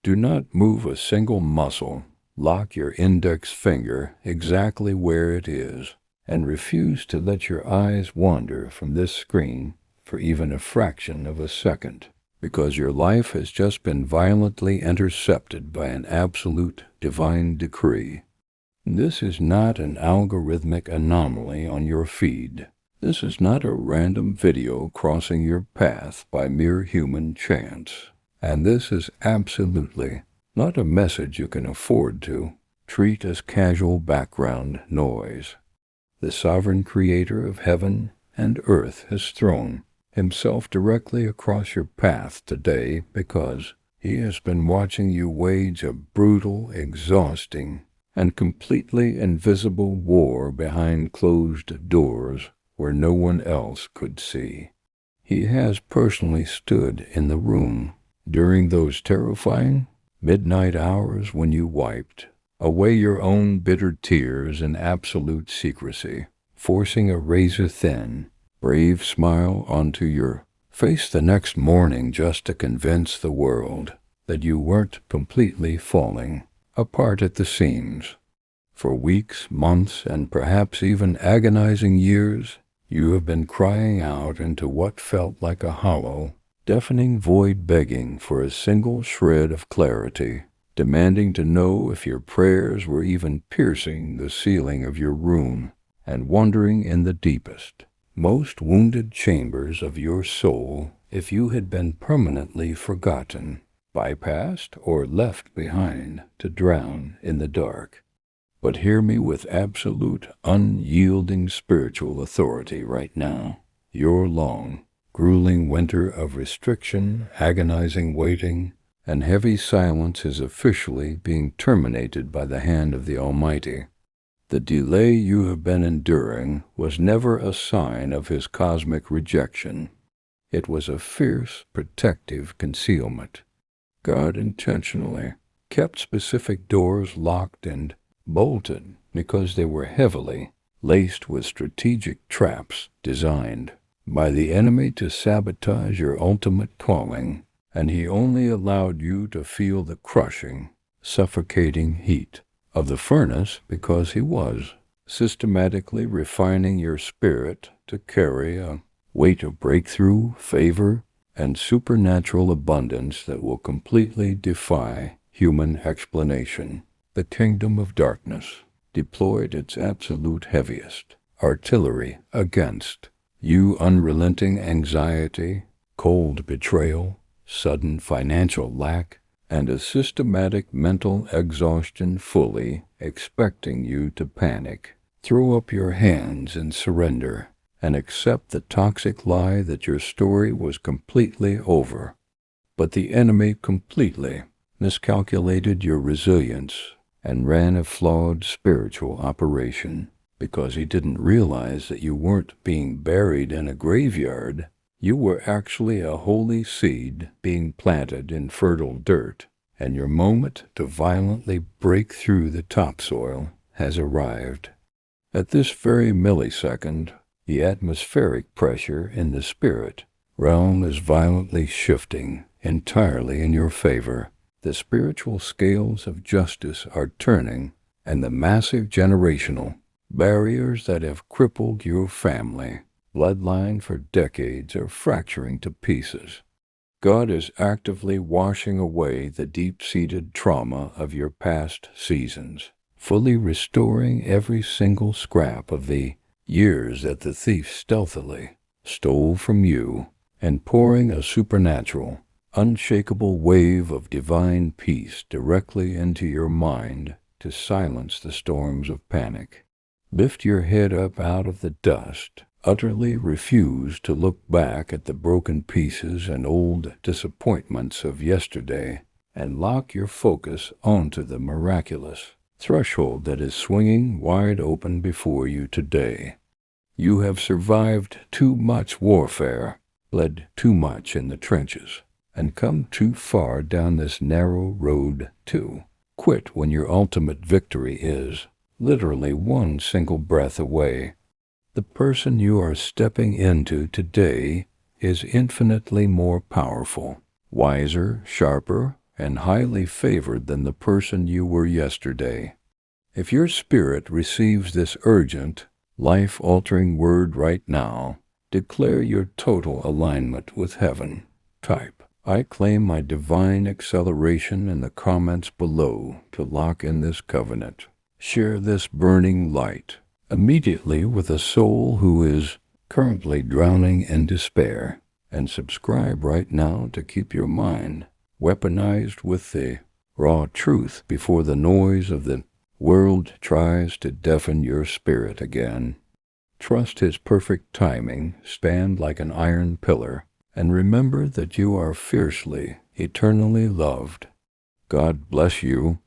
Do not move a single muscle. Lock your index finger exactly where it is, and refuse to let your eyes wander from this screen for even a fraction of a second, because your life has just been violently intercepted by an absolute divine decree. This is not an algorithmic anomaly on your feed. This is not a random video crossing your path by mere human chance. And this is absolutely not a message you can afford to treat as casual background noise. The sovereign creator of heaven and earth has thrown himself directly across your path today because he has been watching you wage a brutal, exhausting, and completely invisible war behind closed doors where no one else could see. He has personally stood in the room during those terrifying midnight hours when you wiped away your own bitter tears in absolute secrecy, forcing a razor-thin, brave smile onto your face the next morning just to convince the world that you weren't completely falling apart at the seams. For weeks, months, and perhaps even agonizing years, you have been crying out into what felt like a hollow, deafening void, begging for a single shred of clarity, demanding to know if your prayers were even piercing the ceiling of your room, and wondering in the deepest, most wounded chambers of your soul if you had been permanently forgotten, bypassed, or left behind to drown in the dark. But hear me with absolute, unyielding spiritual authority right now. Your long, grueling winter of restriction, agonizing waiting, and heavy silence is officially being terminated by the hand of the Almighty. The delay you have been enduring was never a sign of his cosmic rejection. It was a fierce, protective concealment. God intentionally kept specific doors locked and bolted because they were heavily laced with strategic traps designed by the enemy to sabotage your ultimate calling, and he only allowed you to feel the crushing, suffocating heat of the furnace because he was systematically refining your spirit to carry a weight of breakthrough, favor, and supernatural abundance that will completely defy human explanation. The kingdom of darkness deployed its absolute heaviest artillery against you. Unrelenting anxiety, cold betrayal, sudden financial lack, and a systematic mental exhaustion, fully expecting you to panic, throw up your hands and surrender, and accept the toxic lie that your story was completely over. But the enemy completely miscalculated your resilience and ran a flawed spiritual operation because he didn't realize that you weren't being buried in a graveyard. You were actually a holy seed being planted in fertile dirt, and your moment to violently break through the topsoil has arrived. At this very millisecond, the atmospheric pressure in the spirit realm is violently shifting entirely in your favor. The spiritual scales of justice are turning, and the massive generational barriers that have crippled your family bloodline for decades are fracturing to pieces. God is actively washing away the deep-seated trauma of your past seasons, fully restoring every single scrap of the years that the thief stealthily stole from you, and pouring a supernatural, unshakable wave of divine peace directly into your mind to silence the storms of panic. Lift your head up out of the dust. Utterly refuse to look back at the broken pieces and old disappointments of yesterday, and lock your focus onto the miraculous threshold that is swinging wide open before you today. You have survived too much warfare, bled too much in the trenches, and come too far down this narrow road to quit when your ultimate victory is literally one single breath away. The person you are stepping into today is infinitely more powerful, wiser, sharper, and highly favored than the person you were yesterday. If your spirit receives this urgent, life-altering word right now, declare your total alignment with heaven. Type, "I claim my divine acceleration" in the comments below to lock in this covenant. Share this burning light immediately with a soul who is currently drowning in despair, and subscribe right now to keep your mind weaponized with the raw truth before the noise of the world tries to deafen your spirit again. Trust His perfect timing, stand like an iron pillar, and remember that you are fiercely, eternally loved. God bless you.